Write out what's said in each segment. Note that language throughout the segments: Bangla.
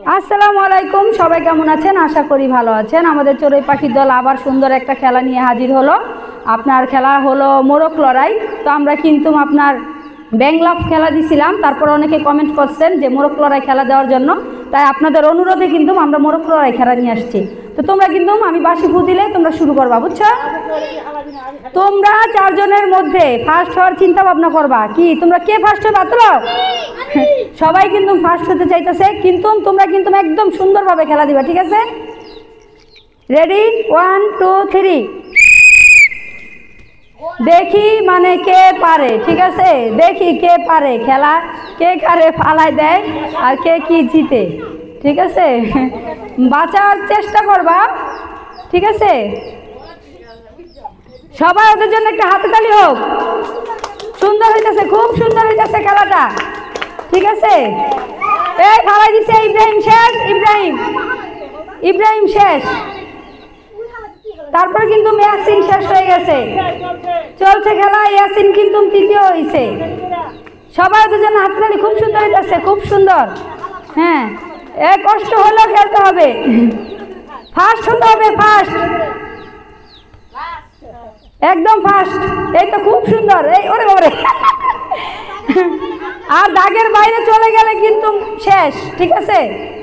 আসসালামু আলাইকুম, সবাই কেমন আছেন? আশা করি ভালো আছেন। আমাদের চড়ুই পাখির দল আবার সুন্দর একটা খেলা নিয়ে হাজির হলো। আপনার খেলা হলো মোরগ লড়াই। তো আমরা কিন্তু আপনার ব্যাংলাফ খেলা দিছিলাম, তারপর অনেকে কমেন্ট করছেন যে মোরগ লড়াই খেলা দেওয়ার জন্য, তাই আপনাদের অনুরোধে কিন্তু আমরা মোরগ লড়াই খেলা নিয়ে আসছি। তো তোমরা কিন্তু আমি বাঁশি ফু দিলে তোমরা শুরু করবা, বুঝছো? তোমরা চারজনের মধ্যে ফার্স্ট হওয়ার চিন্তা ভাবনা করবা। কি তোমরা কে ফার্স্ট হবে? আতলো সবাই কিন্তু ফার্স্ট হতে চাইতেছে, কিন্তু তোমরা কিন্তু একদম সুন্দরভাবে খেলা দিবা, ঠিক আছে? রেডি, 1 2 3। দেখি মানে কে পারে, ঠিক আছে? দেখি কে পারে খেলা, কে কারে ফালাই দেয় আর কে কি জিতে, ঠিক আছে? বাঁচার চেষ্টা করবা, ঠিক আছে? সবাই ওদের জন্য একটা হাততালি হোক। সুন্দর হইতেছে, খুব সুন্দর হইতেছে খেলাটা, ঠিক আছে? এই ফালাই দিছে ইব্রাহিম, শেষ। ইব্রাহিম শেষ। তারপর কিন্তু ইয়াসিন শেষ হয়ে গেছে, চলছে খেলা। ইয়াসিন কিন্তু তৃতীয় হয়েছে। সবাই ওদের জন্য হাততালি, খুব সুন্দর হইতেছে, খুব সুন্দর। হ্যাঁ, কষ্ট হলেও খেলতে হবে, ফার্স্ট হতে হবে, ফার্স্ট, একদম ফার্স্ট। এই তো খুব সুন্দর। এই ওরে ওরে আর দাগের বাইরে চলে গেলে কিন্তু শেষ, ঠিক আছে?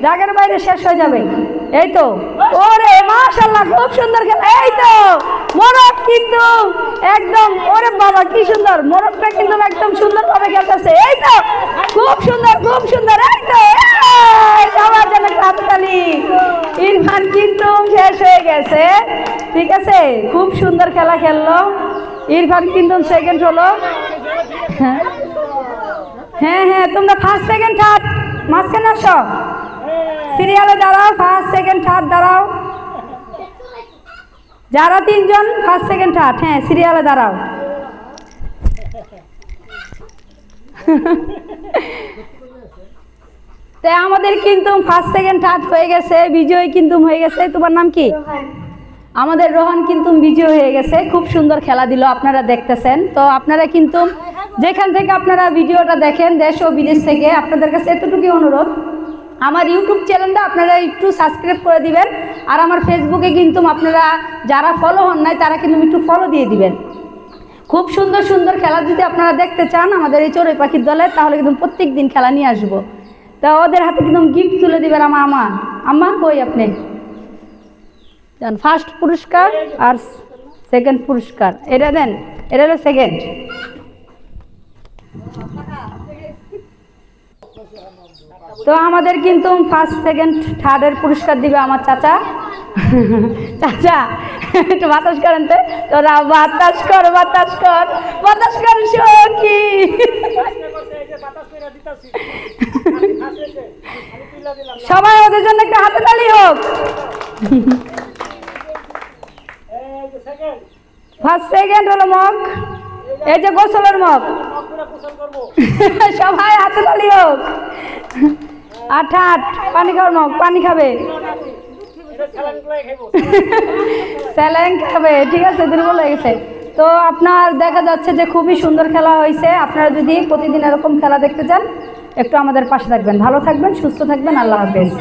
দাগের বাইরে শেষ হয়ে যাবে। এই তো, ওরে মাশাআল্লাহ, খুব সুন্দর খেলা। এই তো মোরগ কিন্তু একদম, ওরে বাবা কি সুন্দর, মোরগটা কিন্তু একদম সুন্দরভাবে খেলতেছে। এই তো খুব সুন্দর, খুব সুন্দর। এই তো সবার জন্য হাততালি। ইরফান কিন্তু শেষ হয়ে গেছে, ঠিক আছে? খুব সুন্দর খেলা খেললো ইরফান, কিন্তু সেকেন্ড হলো। হ্যাঁ হ্যাঁ, তোমরা ফার্স্ট সেকেন্ড থার্ড মাঝখানে আসো, সিরিয়ালে দাঁড়াও, ফার্স্ট সেকেন্ড থার্ড দাঁড়াও। যারা তিনজন ফার্স্ট সেকেন্ড থার্ড, হ্যাঁ সিরিয়ালে দাঁড়াও। তাই আমাদের কিন্তু ফার্স্ট সেকেন্ড থার্ড হয়ে গেছে, বিজয় কিন্তু হয়ে গেছে। তোমার নাম কি? আমাদের রোহান কিন্তু বিজয় হয়ে গেছে। খুব সুন্দর খেলা দিল, আপনারা দেখতেছেন। তো আপনারা কিন্তু যেখান থেকে আপনারা ভিডিওটা দেখেন, দেশ ও বিদেশ থেকে, আপনাদের কাছে এতটুকুই অনুরোধ, আমার ইউটিউব চ্যানেলটা আপনারা একটু সাবস্ক্রাইব করে দিবেন। আর আমার ফেসবুকে কিন্তু আপনারা যারা ফলো হন নাই তারা কিন্তু একটু ফলো দিয়ে দিবেন। খুব সুন্দর সুন্দর খেলা যদি আপনারা দেখতে চান আমাদের এই চড়ুই পাখির দলে, তাহলে কিন্তু প্রত্যেক দিন খেলা নিয়ে আসবো। তা ওদের হাতে কিন্তু গিফট তুলে দিবেন। আম্মা কই আপনি? ফার্স্ট পুরস্কার আর সেকেন্ড পুরস্কার এটা দেন, এটা হলো সেকেন্ড। তো আমাদের কিন্তু ফার্স্ট সেকেন্ড থার্ডের পুরস্কার দিবে আমার চাচা। চাচা একটু বাতাস করেন তো, তোরা বাতাস কর, বাতাস কর, বাতাস কর সখী। সবাই ওদের জন্য একটা হাততালি হোক। ফার্স্ট সেকেন্ড হলো মগ, এই যে গোসলের মগ। সবাই হাততালি হোক। আট পানি খাওয়ার মগ, পানি খাবে, স্যালাইন খাবে, ঠিক আছে? দুর্বল হয়ে গেছে। তো আপনার দেখা যাচ্ছে যে খুবই সুন্দর খেলা হয়েছে। আপনারা যদি প্রতিদিন এরকম খেলা দেখতে চান, একটু আমাদের পাশে থাকবেন। ভালো থাকবেন, সুস্থ থাকবেন। আল্লাহ হাফেজ।